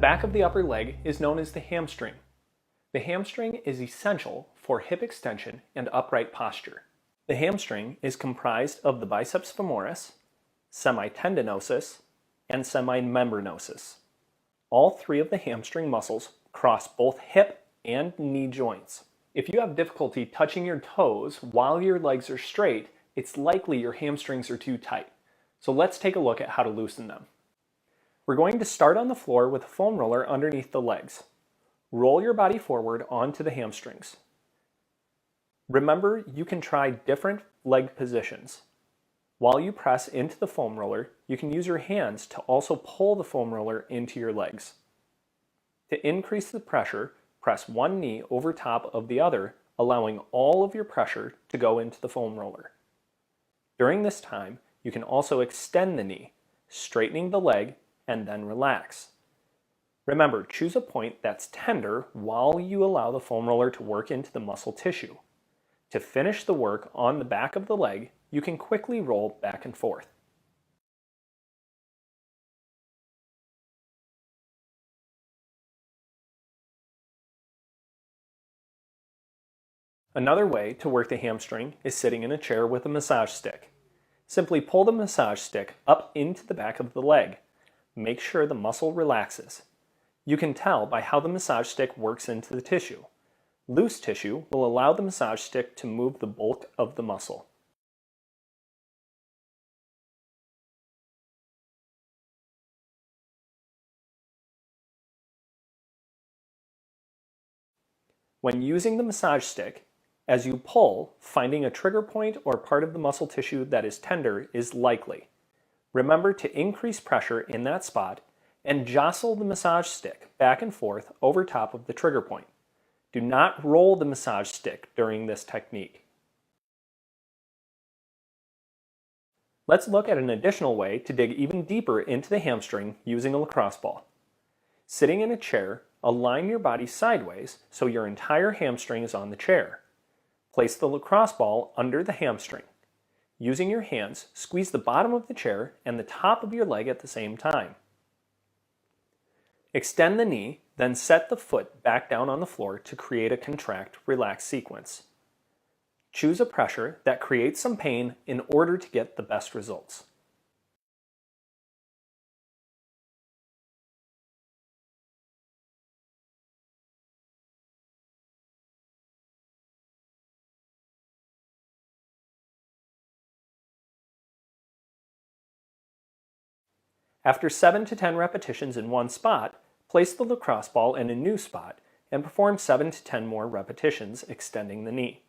back of the upper leg is known as the hamstring. The hamstring is essential for hip extension and upright posture. The hamstring is comprised of the biceps femoris, semitendinosus, and semimembranosus. All three of the hamstring muscles cross both hip and knee joints. If you have difficulty touching your toes while your legs are straight, it's likely your hamstrings are too tight. So let's take a look at how to loosen them. We're going to start on the floor with a foam roller underneath the legs. Roll your body forward onto the hamstrings. Remember, you can try different leg positions. While you press into the foam roller, you can use your hands to also pull the foam roller into your legs. To increase the pressure, press one knee over top of the other, allowing all of your pressure to go into the foam roller. During this time, you can also extend the knee, straightening the leg, and then relax. Remember, choose a point that's tender while you allow the foam roller to work into the muscle tissue. To finish the work on the back of the leg, you can quickly roll back and forth. Another way to work the hamstring is sitting in a chair with a massage stick. Simply pull the massage stick up into the back of the leg. Make sure the muscle relaxes. You can tell by how the massage stick works into the tissue. Loose tissue will allow the massage stick to move the bulk of the muscle. When using the massage stick, as you pull, finding a trigger point or part of the muscle tissue that is tender is likely. Remember to increase pressure in that spot and jostle the massage stick back and forth over top of the trigger point. Do not roll the massage stick during this technique. Let's look at an additional way to dig even deeper into the hamstring using a lacrosse ball. Sitting in a chair, align your body sideways so your entire hamstring is on the chair. Place the lacrosse ball under the hamstring. Using your hands, squeeze the bottom of the chair and the top of your leg at the same time. Extend the knee, then set the foot back down on the floor to create a contract-relax sequence. Choose a pressure that creates some pain in order to get the best results. After 7 to 10 repetitions in one spot, place the lacrosse ball in a new spot and perform 7 to 10 more repetitions extending the knee.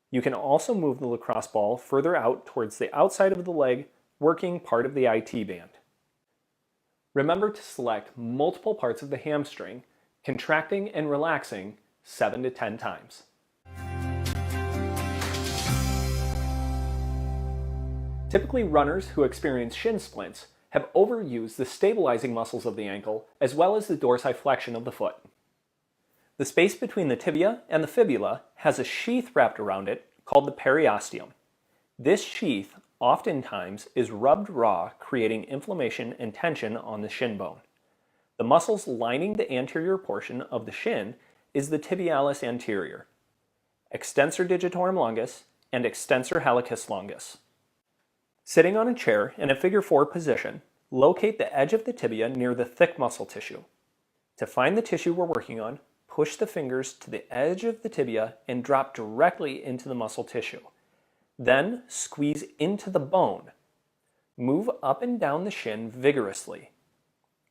You can also move the lacrosse ball further out towards the outside of the leg, working part of the IT band. Remember to select multiple parts of the hamstring, contracting and relaxing 7 to 10 times. Typically, runners who experience shin splints have overused the stabilizing muscles of the ankle as well as the dorsiflexion of the foot. The space between the tibia and the fibula has a sheath wrapped around it called the periosteum. This sheath oftentimes is rubbed raw, creating inflammation and tension on the shin bone. The muscles lining the anterior portion of the shin is the tibialis anterior, extensor digitorum longus, and extensor hallucis longus. Sitting on a chair in a figure 4 position, locate the edge of the tibia near the thick muscle tissue. To find the tissue we're working on, push the fingers to the edge of the tibia and drop directly into the muscle tissue. Then squeeze into the bone. Move up and down the shin vigorously.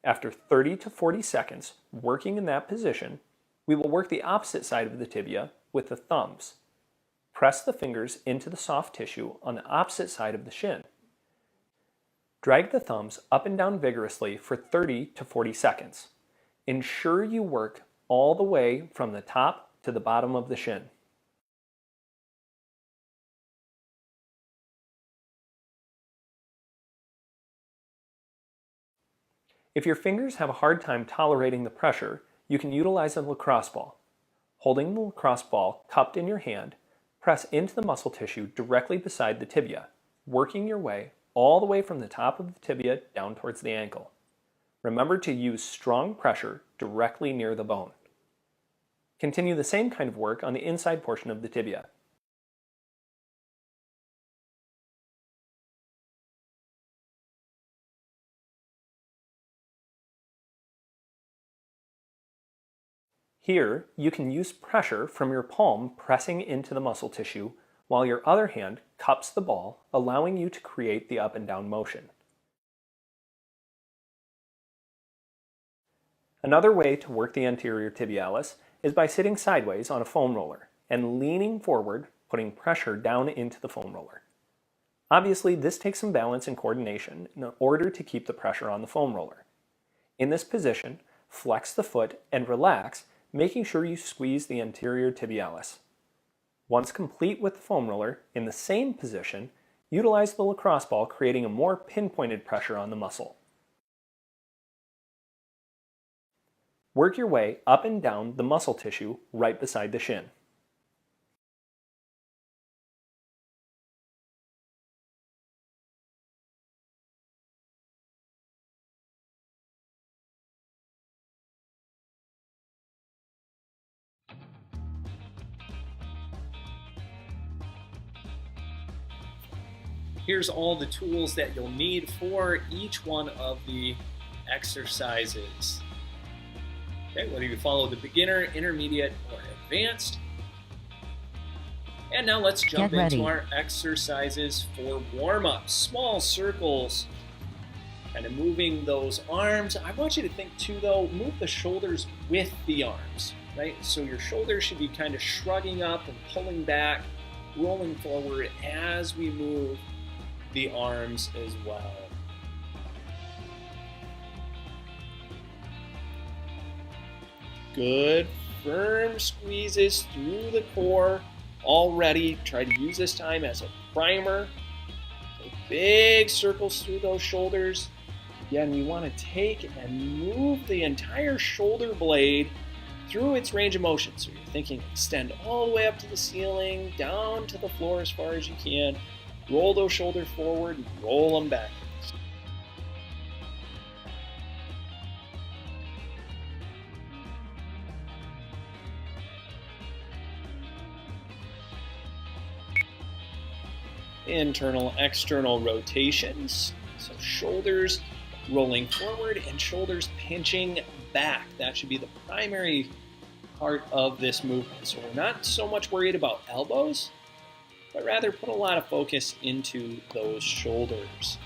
After 30 to 40 seconds working in that position, we will work the opposite side of the tibia with the thumbs. Press the fingers into the soft tissue on the opposite side of the shin. Drag the thumbs up and down vigorously for 30 to 40 seconds. Ensure you work all the way from the top to the bottom of the shin. If your fingers have a hard time tolerating the pressure, you can utilize a lacrosse ball. Holding the lacrosse ball cupped in your hand, Press into the muscle tissue directly beside the tibia, working your way all the way from the top of the tibia down towards the ankle. Remember to use strong pressure directly near the bone. Continue the same kind of work on the inside portion of the tibia. Here, you can use pressure from your palm pressing into the muscle tissue, while your other hand cups the ball, allowing you to create the up and down motion. Another way to work the anterior tibialis is by sitting sideways on a foam roller and leaning forward, putting pressure down into the foam roller. Obviously, this takes some balance and coordination in order to keep the pressure on the foam roller. In this position, flex the foot and relax, making sure you squeeze the anterior tibialis. Once complete with the foam roller, in the same position, utilize the lacrosse ball, creating a more pinpointed pressure on the muscle. Work your way up and down the muscle tissue right beside the shin. Here's all the tools that you'll need for each one of the exercises. Okay, whether you follow the beginner, intermediate, or advanced. And now let's jump into our exercises for warm-up. Small circles, kind of moving those arms. I want you to think too though, move the shoulders with the arms, right? So your shoulders should be kind of shrugging up and pulling back, rolling forward as we move the arms as well. Good, firm squeezes through the core already. Try to use this time as a primer. So big circles through those shoulders. Again, we want to take and move the entire shoulder blade through its range of motion. So you're thinking extend all the way up to the ceiling, down to the floor as far as you can. Roll those shoulders forward and roll them backwards. Internal, external rotations. So shoulders rolling forward and shoulders pinching back. That should be the primary part of this movement. So we're not so much worried about elbows, but rather put a lot of focus into those shoulders.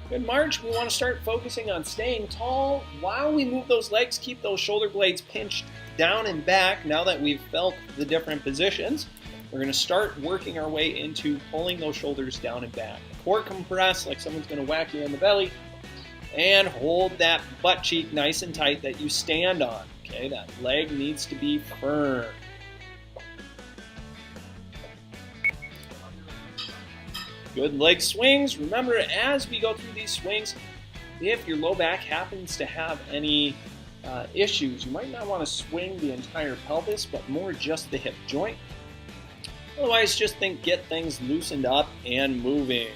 Good march, we want to start focusing on staying tall while we move those legs. Keep those shoulder blades pinched down and back. Now that we've felt the different positions, we're going to start working our way into pulling those shoulders down and back. Core compress like someone's going to whack you in the belly, and hold that butt cheek nice and tight that you stand on. Okay, that leg needs to be firm. Good leg swings. Remember, as we go through these swings, if your low back happens to have any issues, you might not want to swing the entire pelvis, but more just the hip joint. Otherwise, just get things loosened up and moving.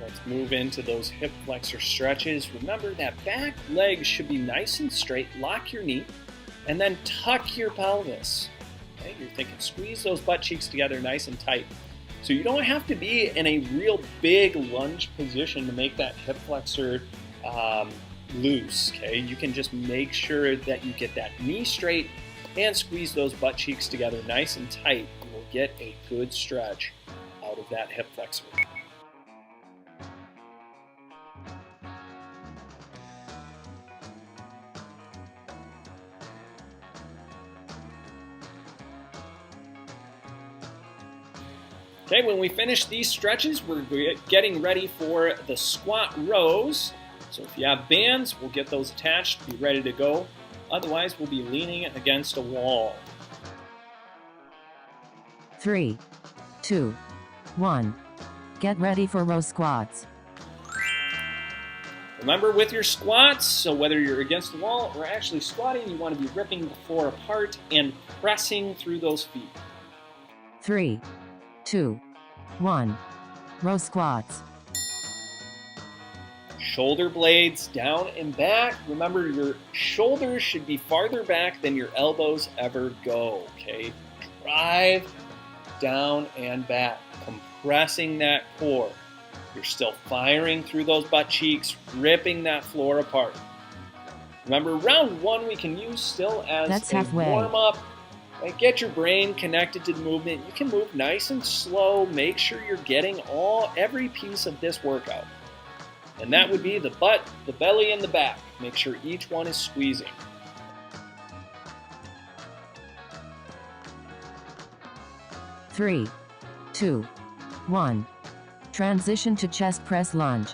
Let's move into those hip flexor stretches. Remember that back leg should be nice and straight. Lock your knee and then tuck your pelvis. Okay, you're thinking squeeze those butt cheeks together nice and tight. So you don't have to be in a real big lunge position to make that hip flexor loose, okay? You can just make sure that you get that knee straight and squeeze those butt cheeks together nice and tight. You will get a good stretch out of that hip flexor. Okay, when we finish these stretches, we're getting ready for the squat rows. So if you have bands, we'll get those attached, be ready to go. Otherwise, we'll be leaning against a wall. 3, 2, 1. Get ready for row squats. Remember with your squats, so whether you're against the wall or actually squatting, you want to be ripping the floor apart and pressing through those feet. 3, 2, 1. Row squats. Shoulder blades down and back. Remember, your shoulders should be farther back than your elbows ever go, okay? Drive down and back, compressing that core. You're still firing through those butt cheeks, ripping that floor apart. Remember, round one we can use still as a warm-up. Get your brain connected to the movement. You can move nice and slow. Make sure you're getting every piece of this workout. And that would be the butt, the belly, and the back. Make sure each one is squeezing. Three, 2, 1. Transition to chest press lunge.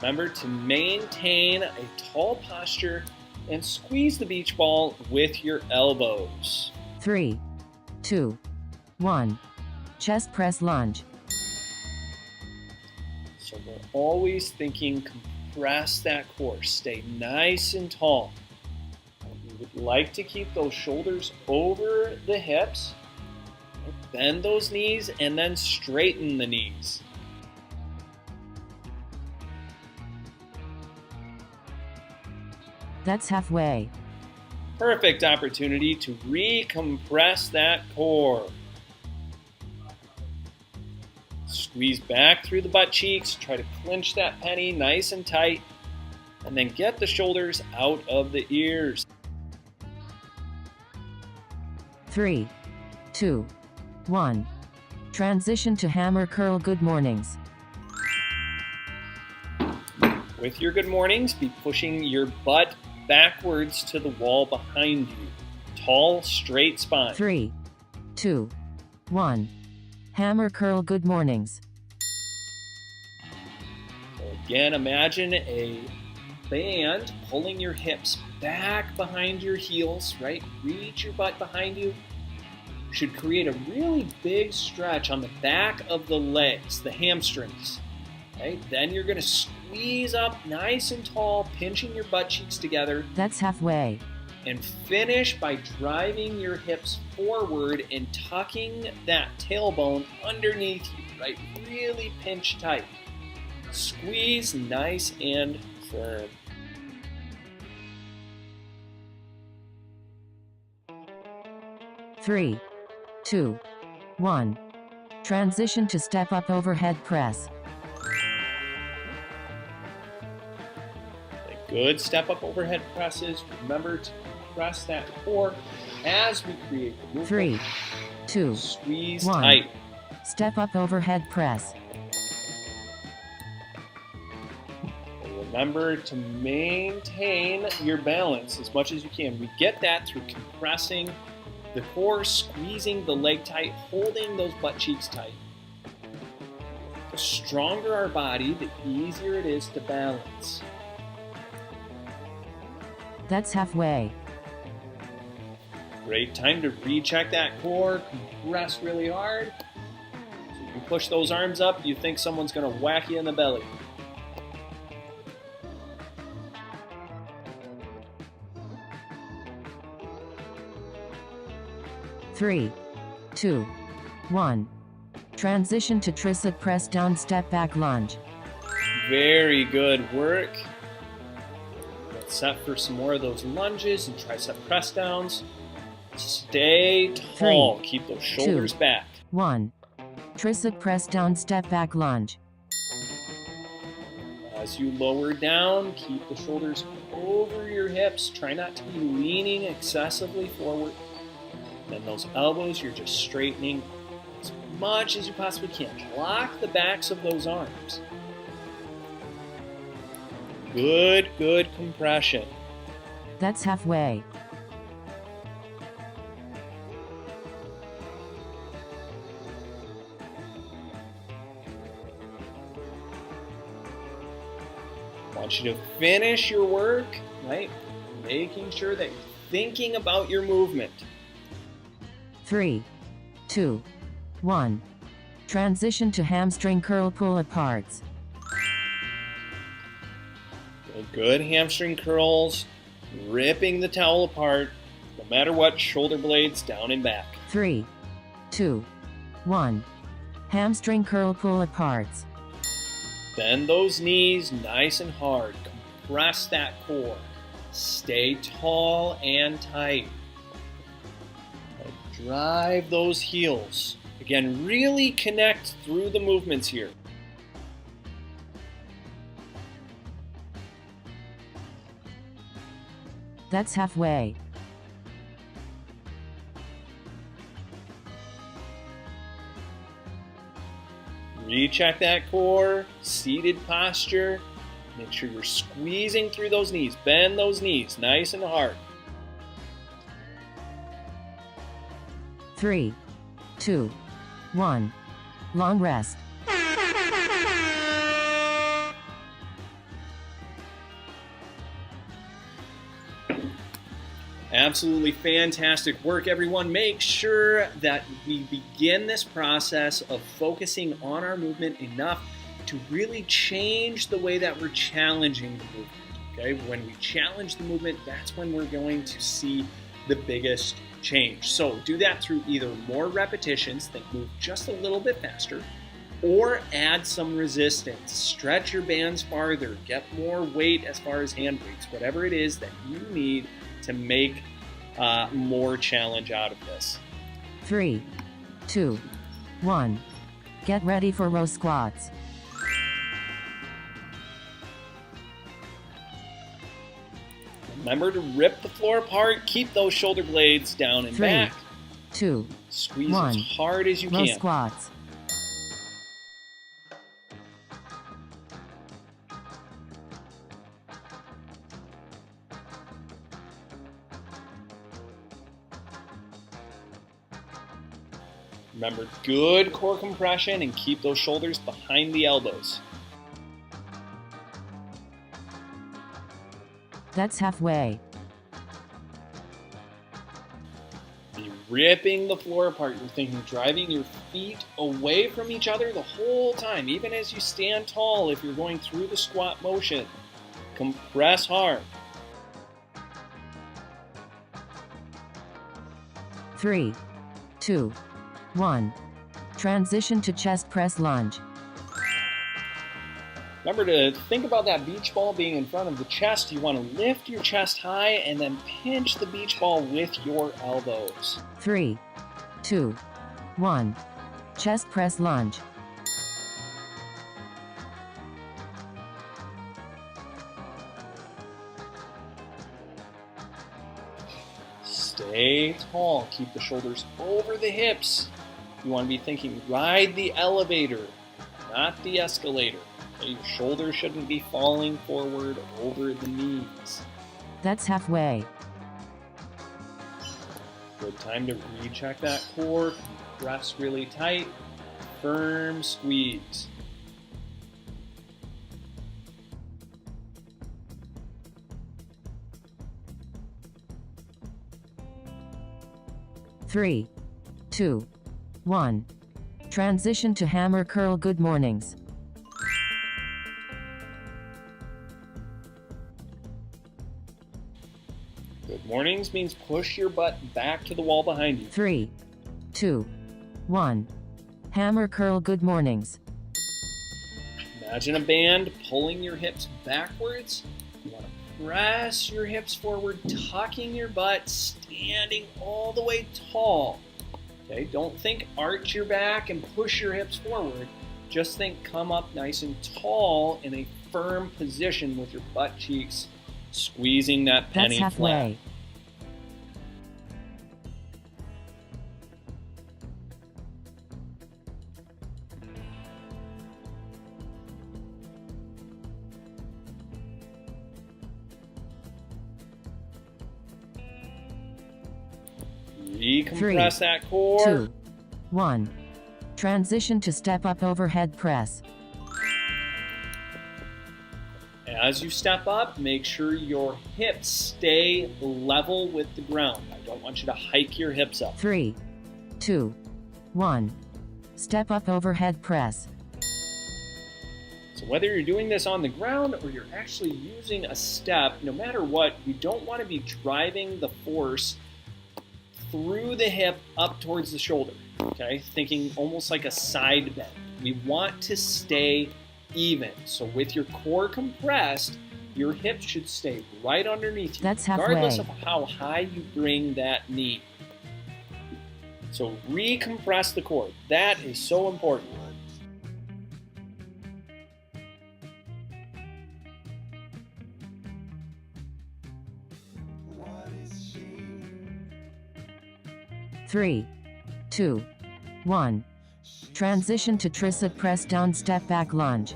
Remember to maintain a tall posture and squeeze the beach ball with your elbows. 3, 2, 1. Chest press lunge. So we're always thinking compress that core. Stay nice and tall. We would like to keep those shoulders over the hips. Bend those knees and then straighten the knees. That's halfway. Perfect opportunity to recompress that core. Squeeze back through the butt cheeks, try to clench that penny nice and tight, and then get the shoulders out of the ears. 3, 2, 1. Transition to hammer curl good mornings. With your good mornings, be pushing your butt backwards to the wall behind you. Tall, straight spine. 3, 2, 1. Hammer curl good mornings. So again, imagine a band pulling your hips back behind your heels, right? Reach your butt behind you. Should create a really big stretch on the back of the legs, the hamstrings. Right? Then you're going to squeeze up nice and tall, pinching your butt cheeks together. That's halfway. And finish by driving your hips forward and tucking that tailbone underneath you, right? Really pinch tight. Squeeze nice and firm. Three, 2, 1. Transition to step up overhead press. Good step up overhead presses. Remember to press that core as we create the movement. 3, 2, Squeeze 1. tight. Step up overhead press. And remember to maintain your balance as much as you can. We get that through compressing the core, squeezing the leg tight, holding those butt cheeks tight. The stronger our body, the easier it is to balance. That's halfway. Great time to recheck that core, compress really hard. So you push those arms up, you think someone's going to whack you in the belly. Three, 2, 1. Transition to tricep press down step back lunge. Very good work. Let's set for some more of those lunges and tricep press downs. Stay tall. Keep those shoulders back. 1. Tricep press down, step back lunge. As you lower down, keep the shoulders over your hips. Try not to be leaning excessively forward. Then those elbows, you're just straightening as much as you possibly can. Lock the backs of those arms. Good compression. That's halfway. I want you to finish your work, right? Making sure that you're thinking about your movement. 3, 2, 1. Transition to hamstring curl pull aparts. Good hamstring curls, ripping the towel apart, no matter what, shoulder blades down and back. 3, 2, 1. Hamstring curl pull aparts. Bend those knees nice and hard. Compress that core. Stay tall and tight. Drive those heels. Again, really connect through the movements here. That's halfway. Recheck that core, seated posture. Make sure you're squeezing through those knees. Bend those knees nice and hard. 3, 2, 1. Long rest. Absolutely fantastic work, everyone. Make sure that we begin this process of focusing on our movement enough to really change the way that we're challenging the movement. Okay, when we challenge the movement, that's when we're going to see the biggest change. So do that through either more repetitions that move just a little bit faster, or add some resistance. Stretch your bands farther, get more weight as far as hand weights, whatever it is that you need to make more challenge out of this. 3, 2, 1. Get ready for row squats. Remember to rip the floor apart, keep those shoulder blades down and 3, back. 2, Squeeze 1. as hard as you Row can. squats. Remember, good core compression and keep those shoulders behind the elbows. That's halfway. Be ripping the floor apart. You're thinking driving your feet away from each other the whole time, even as you stand tall if you're going through the squat motion. Compress hard. 3, 2, 1. Transition to chest press lunge. Remember to think about that beach ball being in front of the chest. You want to lift your chest high and then pinch the beach ball with your elbows. 3, 2, 1. Chest press lunge. Stay tall. Keep the shoulders over the hips. You want to be thinking, ride the elevator, not the escalator. Okay? Your shoulders shouldn't be falling forward over the knees. That's halfway. Good time to recheck that core. Press really tight. Firm squeeze. Three, 2, 1. Transition to hammer curl. Good mornings. Good mornings means push your butt back to the wall behind you. 3, 2, 1. Hammer curl. Good mornings. Imagine a band pulling your hips backwards. You want to press your hips forward, tucking your butt, standing all the way tall. Okay, don't think arch your back and push your hips forward. Just think come up nice and tall in a firm position with your butt cheeks squeezing that penny That's halfway. flat. Recompress that core. 2, 1. Transition to step up overhead press. As you step up, make sure your hips stay level with the ground. I don't want you to hike your hips up. 3, 2, 1. Step up overhead press. So whether you're doing this on the ground or you're actually using a step, no matter what, you don't want to be driving the force through the hip up towards the shoulder, okay? Thinking almost like a side bend. We want to stay even. So with your core compressed, your hips should stay right underneath you, That's halfway. regardless of how high you bring that knee. So recompress the core. That is so important. Three, 2, 1. Transition to tricep press down step back lunge.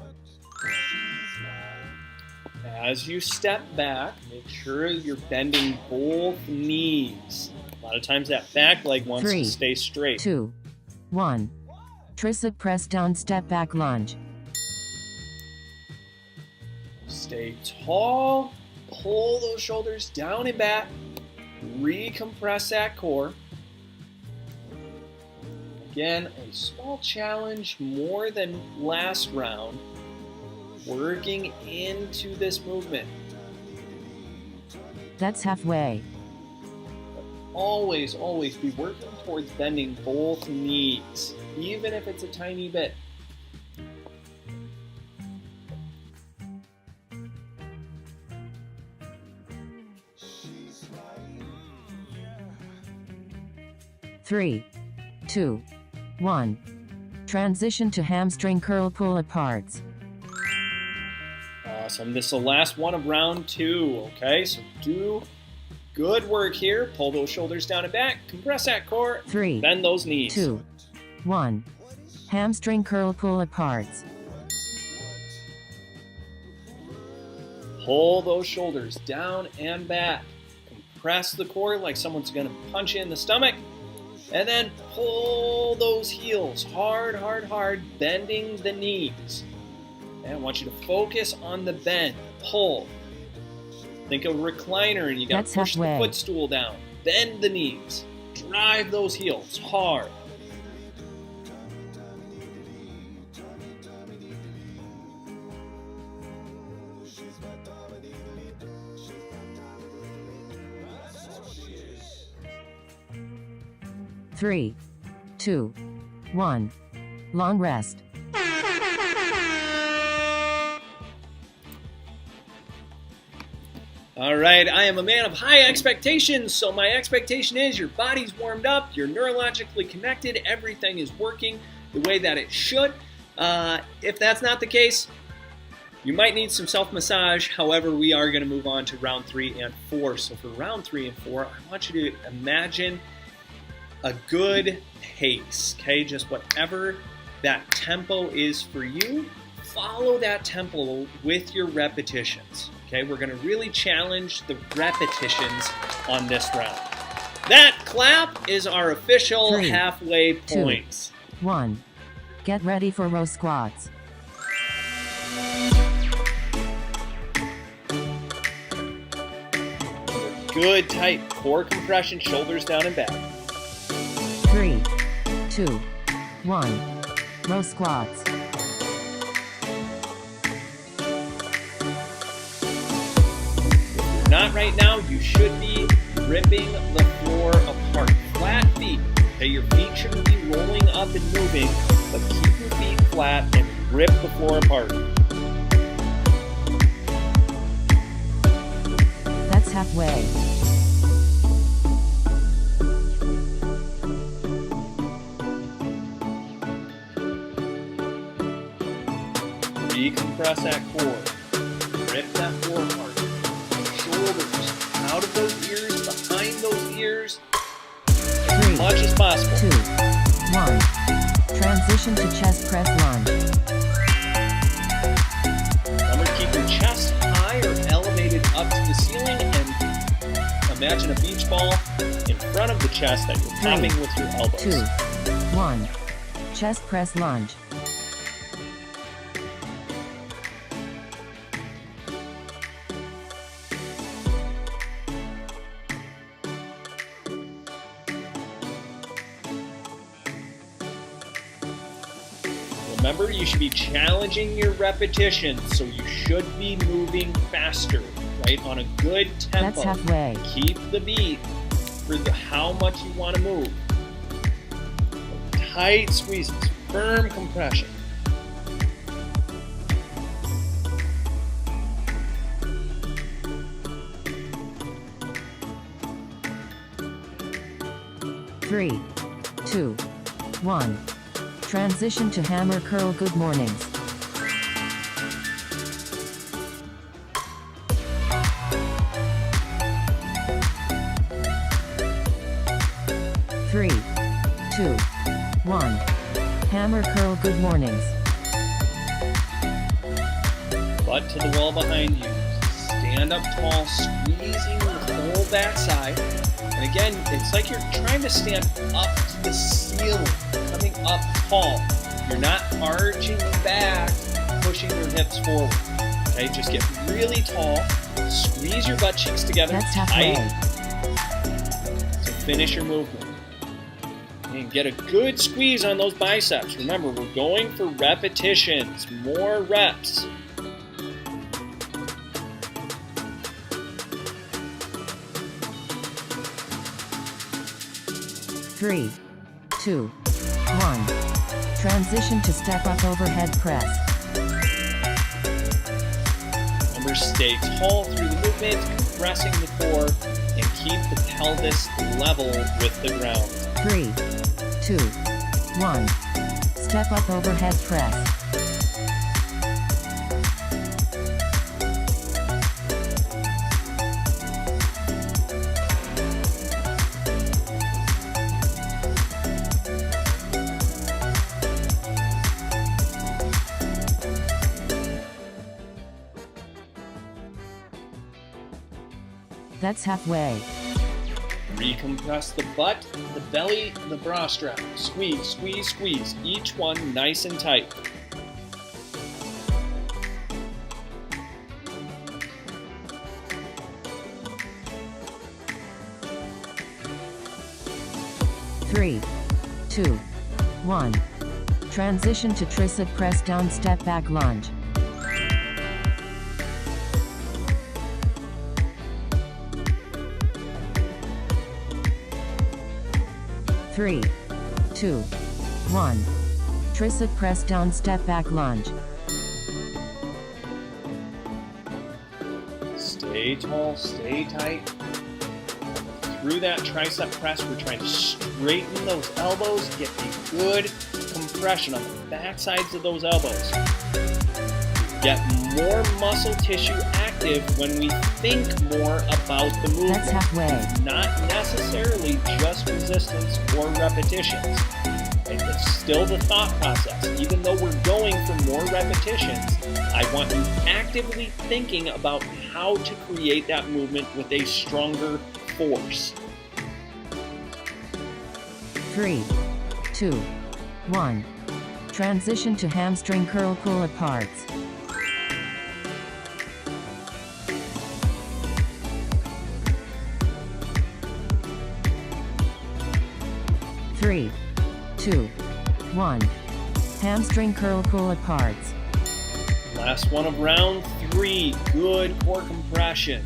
As you step back, make sure you're bending both knees. A lot of times that back leg wants 3, to stay straight. 2, 1. Tricep press down step back lunge. Stay tall, pull those shoulders down and back, recompress that core. Again, a small challenge more than last round, working into this movement. That's halfway. Always, always be working towards bending both knees, even if it's a tiny bit. Three, 2, 1. Transition to hamstring curl pull aparts. Awesome. This is the last one of round 2, okay? So do good work here. Pull those shoulders down and back. Compress that core. 3, Bend those knees. 2, 1. Hamstring curl pull aparts. Pull those shoulders down and back. Compress the core like someone's going to punch you in the stomach. And then pull those heels hard, hard, hard, bending the knees. And I want you to focus on the bend. Pull. Think of a recliner and you got That's to push halfway. the footstool down. Bend the knees. Drive those heels hard. Three, 2, 1. Long rest. All right, I am a man of high expectations, so my expectation is your body's warmed up, you're neurologically connected, everything is working the way that it should. If that's not the case, you might need some self-massage. However, we are going to move on to round 3 and 4. So for round 3 and 4, I want you to imagine a good pace, okay? Just whatever that tempo is for you, follow that tempo with your repetitions, okay? We're gonna really challenge the repetitions on this round. That clap is our official 3, halfway 2, points. 1. Get ready for row squats. Good, tight core compression, shoulders down and back. 3, 2, 1. Row squats. If you're not right now, you should be ripping the floor apart. Flat feet. Okay, your feet shouldn't be rolling up and moving, but keep your feet flat and rip the floor apart. halfway. Recompress that core. Rip that core apart. Shoulders out of those ears, behind those ears, as much as possible. 2, 1. Transition to chest press lunge. Remember, keep your chest high or elevated up to the ceiling, and imagine a beach ball in front of the chest that you're popping with your elbows. 2, 1. Chest press lunge. Remember, you should be challenging your repetitions, so you should be moving faster, right? On a good tempo. That's halfway. Keep the beat for how much you want to move. Tight squeezes, firm compression. Three, 2, 1. Transition to hammer curl. Good mornings. Three, 2, 1. Hammer curl. Good mornings. Butt to the wall behind you. Stand up tall, squeezing the whole backside. And again, it's like you're trying to stand up to the ceiling, coming up tall. You're not arching back, pushing your hips forward. Okay, just get really tall. Squeeze your butt cheeks together. That's halfway. Tight. So finish your movement. And get a good squeeze on those biceps. Remember, we're going for repetitions, more reps. Three, 2, 1. Transition to step up overhead press. Remember, stay tall through the movement, compressing the core, and keep the pelvis level with the ground. 3, 2, 1. Step up overhead press. That's halfway. Recompress the butt, the belly, the bra strap. Squeeze, squeeze, squeeze. Each one nice and tight. Three, 2, 1. Transition to tricep press down step back lunge. Three, 2, 1. Tricep press down step back lunge. Stay tall, stay tight. Through that tricep press, we're trying to straighten those elbows, get a good compression on the back sides of those elbows. Get more muscle tissue active when we think more about the movement. That's halfway. Not necessarily just resistance or repetitions. And it's still the thought process. Even though we're going for more repetitions, I want you actively thinking about how to create that movement with a stronger force. 3, 2, 1. Transition to hamstring curl pull aparts. Three, 2, 1. Hamstring curl pull aparts. Last one of round 3. Good core compression.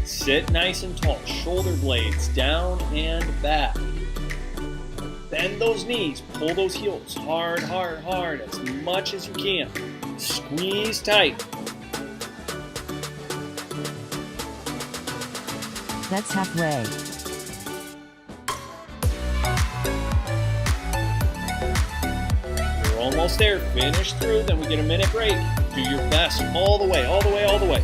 Sit nice and tall. Shoulder blades down and back. Bend those knees. Pull those heels hard, hard, hard as much as you can. Squeeze tight. That's halfway. You're almost there. Finish through, then we get a minute break. Do your best all the way, all the way, all the way.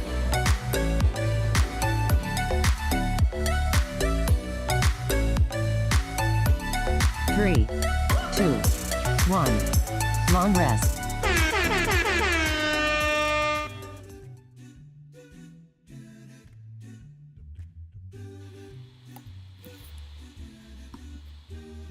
3, 2, 1. Long rest.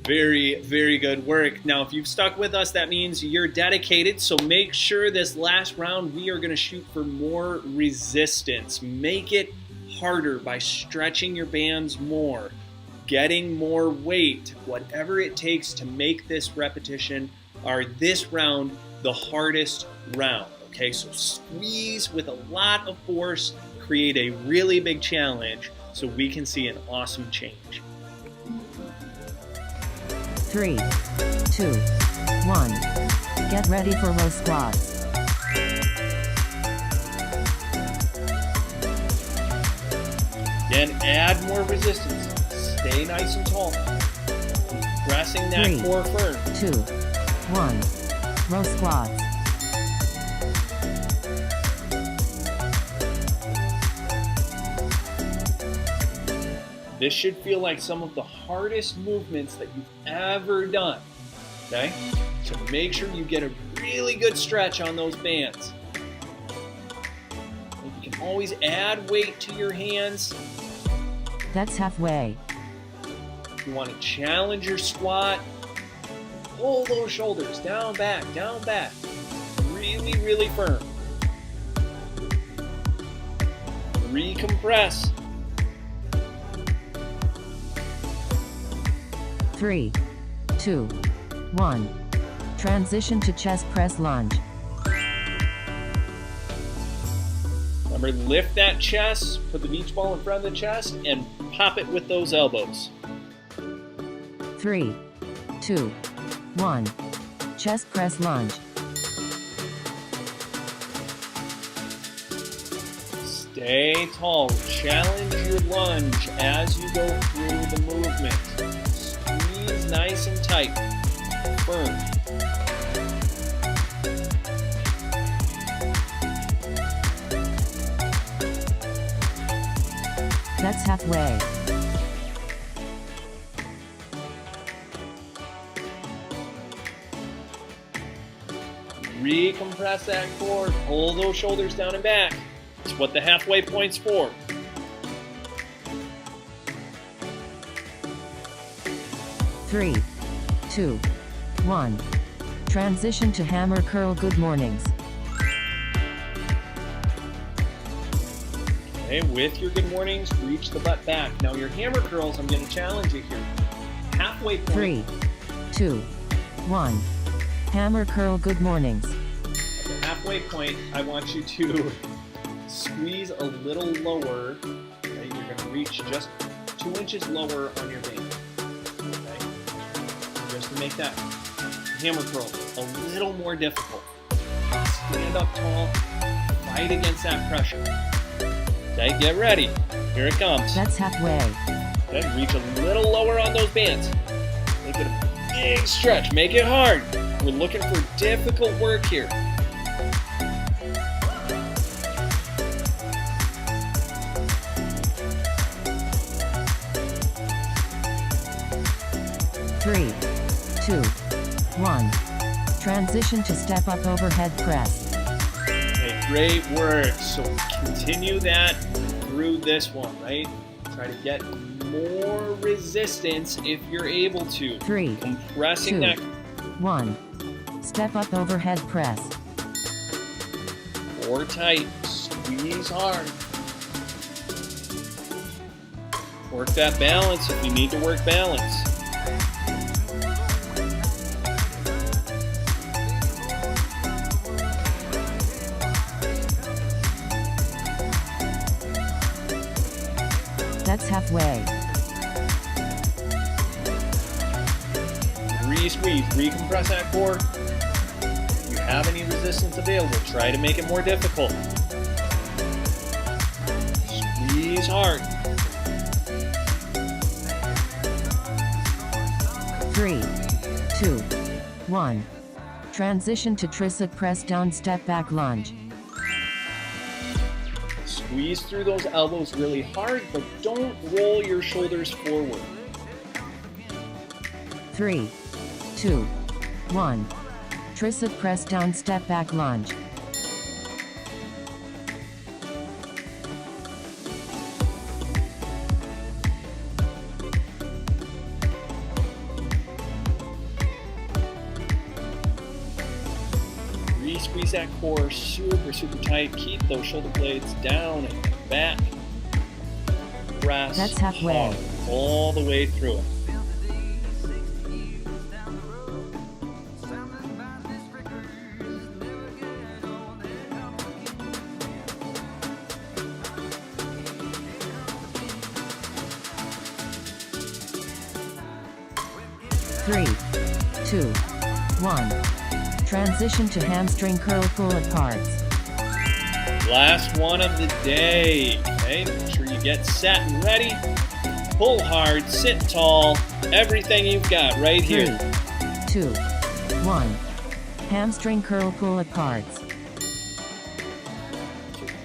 Very, very good work. Now, if you've stuck with us, that means you're dedicated. So make sure this last round, we are going to shoot for more resistance. Make it harder by stretching your bands more, getting more weight, whatever it takes to make this repetition or this round the hardest round. Okay, so squeeze with a lot of force, create a really big challenge so we can see an awesome change. 3, 2, 1. Get ready for row squats. Then add more resistance. Stay nice and tall. Pressing that 3, core firm. 2, 1. Row squats. This should feel like some of the hardest movements that you've ever done. Okay? So make sure you get a really good stretch on those bands. You can always add weight to your hands. That's halfway. If you want to challenge your squat, pull those shoulders down, back, really, really firm. Recompress. 3, 2, 1. Transition to chest press lunge. Remember, lift that chest, put the beach ball in front of the chest, and pop it with those elbows. 3, 2, 1. Chest press lunge. Stay tall. Challenge your lunge as you go through the movement. Squeeze nice and tight. Firm. That's halfway. Recompress that core. Pull those shoulders down and back. That's what the halfway point's for. Three, 2, 1. Transition to hammer curl. Good mornings. Okay, with your good mornings, reach the butt back. Now your hammer curls, I'm going to challenge you here. Halfway point. 3, 2, 1. Hammer curl. Good mornings. At the halfway point, I want you to squeeze a little lower. Okay, you're going to reach just 2 inches lower on your band. Okay, just to make that hammer curl a little more difficult. Stand up tall, fight against that pressure. Okay, get ready. Here it comes. That's halfway. Okay, reach a little lower on those bands. Make it a big stretch. Make it hard. We're looking for difficult work here. Three, 2, 1. Transition to step up overhead press. Okay, great work. So continue that through this one, right? Try to get more resistance if you're able to. 3, Compressing 2, that 1. Step up overhead press. core tight. Squeeze hard. Work that balance if you need to work balance. That's halfway. Re-squeeze, recompress that core. If you have any resistance available, try to make it more difficult. Squeeze hard. 3, 2, 1. Transition to tricep press down step back lunge. Squeeze through those elbows really hard, but don't roll your shoulders forward. 3, 2, 1. Tricep press down step back lunge. Squeeze that core super, super tight. Keep those shoulder blades down and back. Press That's halfway. hard all the way through it. Three, 2, 1. Transition to hamstring curl pull aparts. Last one of the day. Okay, make sure you get set and ready. Pull hard, sit tall. Everything you've got right here. 3, 2, 1. Hamstring curl pull aparts.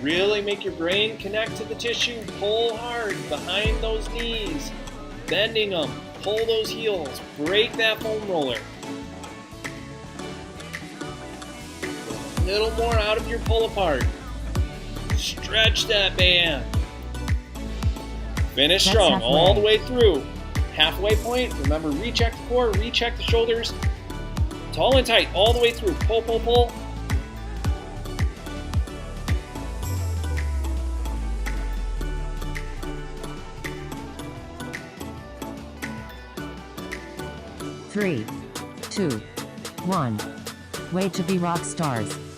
Really make your brain connect to the tissue. Pull hard behind those knees. Bending them. Pull those heels. Break that foam roller. A little more out of your pull apart. Stretch that band. Finish That's strong halfway. all the way through. Halfway point. Remember, recheck the core, recheck the shoulders. Tall and tight all the way through. Pull, pull, pull. Three, 2, 1. Way to be rock stars.